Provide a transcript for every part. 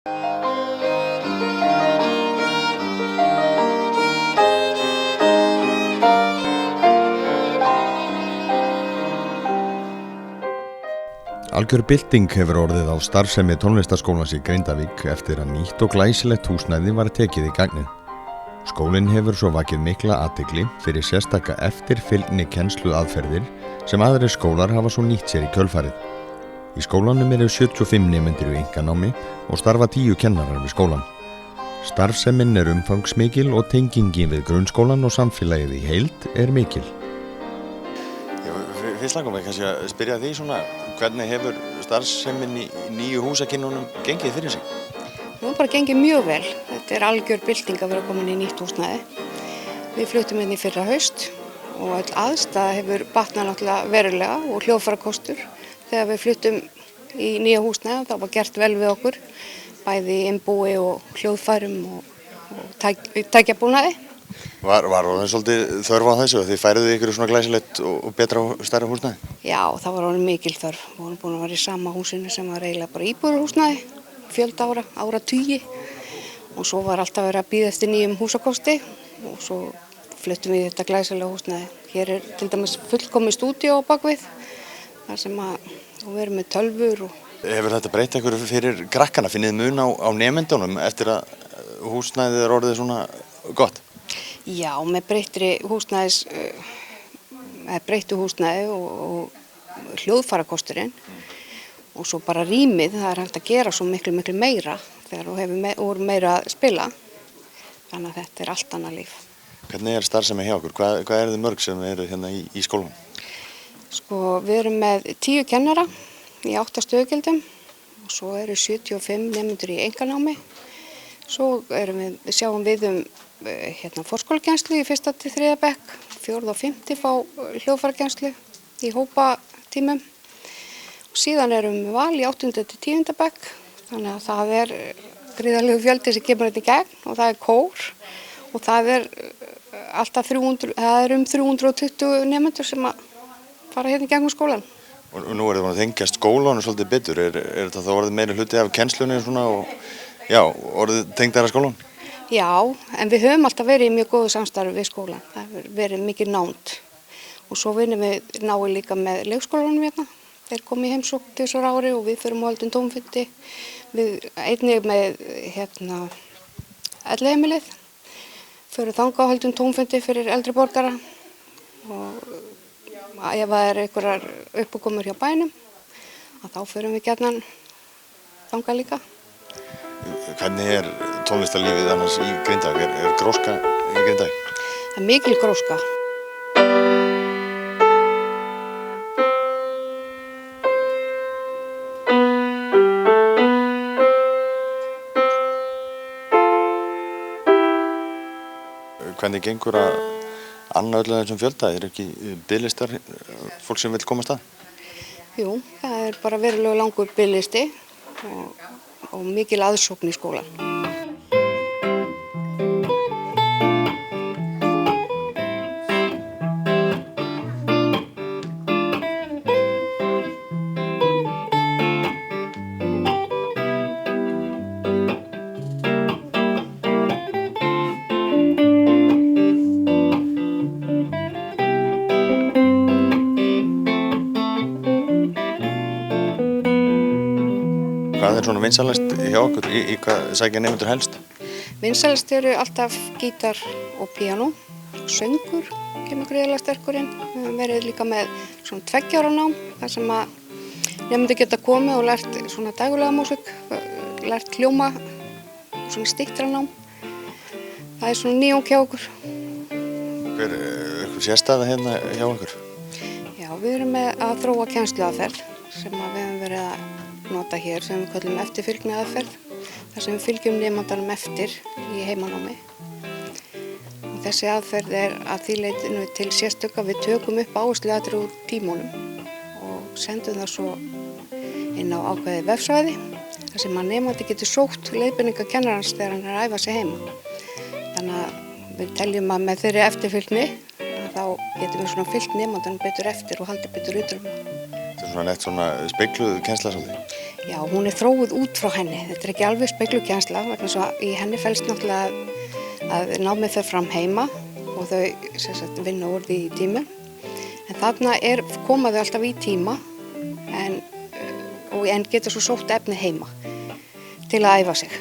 Algjör bylting hefur orðið á starfsemi tónlistarskólans í Grindavík eftir að nýtt og glæsilegt húsnæði var tekið í gagnið. Skólinn hefur svo vakið mikla athygli fyrir sérstaka eftirfylgni kennsluaðferðir sem aðrir skólar hafa svo nýtt sér í kjölfarið. Í skólanum eru 75 nemendur í einkanámi og starfa 10 kennarar við skólan. Starfsemin er umfangsmikil og tengingin við grunnskólan og samfélagið í heild er mikil. Fyrst langum við kannski að spyrja því svona, hvernig hefur starfsemin í nýju húsakynnunum gengið fyrir sig? Nú har bara gengið mjög vel. Þetta er algjör bylting að vera komin í nýtt húsnæði. Við fluttum inn í fyrra haust og öll aðstaða hefur batnað náttúrulega verulega og hljóðfærakostur. Þegar við fluttum í nýja húsnæði þá var gert vel við okkur, bæði innbúi og hljóðfærum og tækjabúnaði. Var orðin svolítið þörf á þessu? Þið færuðu ykkur svona glæsilegt og betra og stærra húsnæði? Já, það var orðin mikil þörf. Við vorum búin að vera í sama húsinu sem var eiginlega bara íbúðarhúsnæði, fjölda áratugi. Og svo var alltaf verið að bíða eftir nýjum húsakosti og svo fluttum við þetta glæsilega húsnæði. Hér er til dæmis fullkomið stúdíó á bakvið, þar sem við erum með tölvur. Hefur þetta breytt einhverju fyrir krakkana? Finnið mun á nemendunum eftir að húsnæðið er orðið svona gott? Já, með breyttu húsnæði og hljóðfærakosturinn og svo bara rýmið, það er hægt að gera svo miklu meira þegar þú hefur meira að spila, þannig að þetta er allt annað líf. Hvernig er starfsemi hjá okkur? Hvað eru þið mörg sem eru hérna í skólanum? Sko, við erum með 10 kennara í 8 stöðugildum og svo eru 75 nemendur í einkanámi. Svo sjáum við forskólakennslu í 1. til 3. bekk, 4. og 5. fá hljóðfærakennslu í hópatímum. Og síðan erum við val í 8. til 10. bekk, þannig að það er gríðarlegur fjöldi sem kemur þetta í gegn og það er kór og það er alltaf 320 nemendur sem að fara hérna í gegnum skólan. Og nú er það að þengjast skólanum svolítið betur, er þetta þá orðið meira hluti af kennslunni svona og orðið tengdara skólan? Já, en við höfum alltaf verið í mjög góðu samstarfi við skólan. Það hefur verið mikið nánd. Og svo vinnum við náið líka með leikskólanum hérna. Þeir komu í heimsókn til þessar ári og við förum á höldum tómfundi. Við einnig með elliheimilið. Förum þangað á höldum tómfundi fyrir eldri borgara. Og ef það er einhverjar uppákomur hjá bænum, þá förum við gjarnan þangað líka. Hvernig er tónlistarlífið annars í Grindavík? Er gróska í Grindavík? Það er mikil gróska. Hvernig gengur að anna öllu þessum fjölda? Er ekki biðlistar fólk sem vil komast að? Jú, það er bara verulega langur biðlisti og mikil aðsókn í skólan. Hvað er svona vinsælast hjá okkur? Í hvað sækja nemendur helst? Vinsælast eru alltaf gítar og píanó. Söngur kemur gríðarlega sterkur inn. Við höfum verið líka með svona 2 ára nám, þar sem að nemendur geta komið og lært svona dægulega músík, lært hljóma, svona styttra nám. Það er svona nýjung hjá okkur. Er eitthvað sérstæða hérna hjá okkur? Já, við erum með að þróa kennsluaðferð sem við höfum verið að nota hér, sem við kallum eftirfylgni aðferð, þar sem við fylgjum nemandanum eftir í heimanámi. Og þessi aðferð er að því leytinu til sérstök að við tökum upp áhersluatriði úr tímunum og sendum það svo inn á ákveðið vefsvæði, þar sem að nemandi getur sótt leiðbeiningar kennarans þegar hann er að æfa sig heima. Þannig að við teljum að með þeirri eftirfylgni þá getum við svona fylgt nemandanum betur eftir og haldið betur utan um það. Þetta er svona nett svona spegluð kennsla svolítið? Já, hún er þróuð út frá henni. Þetta er ekki alveg speklukennsla vegna svo að í henni felst náttúrulega að námið fer fram heima og þau sem sagt vinna úr því í tíma. En þarna koma þau alltaf í tíma en geta svo sótt efni heima til að æfa sig.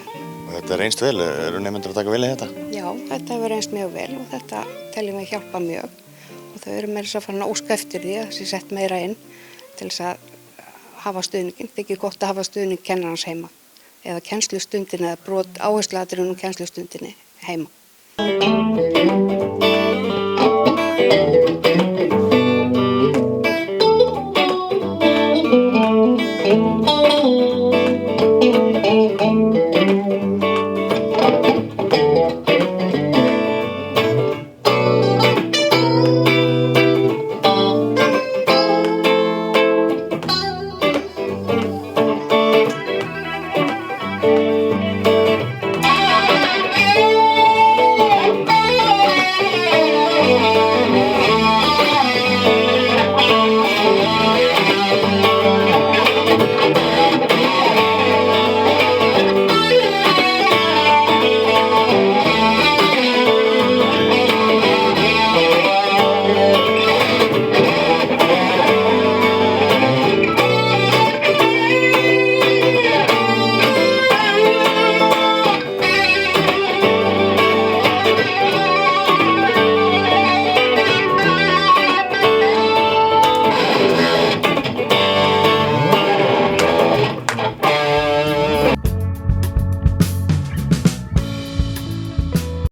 Og þetta er reynst vel, eru nemendur að taka vel í þetta? Já, þetta hefur reynst mjög vel og þetta teljum við hjálpa mjög og þau eru meira þess að fara að óska eftir því að það sé sett meira inn til þess að hafa stuðninginn. Það er ekki gott að hafa stuðning kennarans heima eða kennslustundin eða áhersluatriðin og kennslustundinni heima.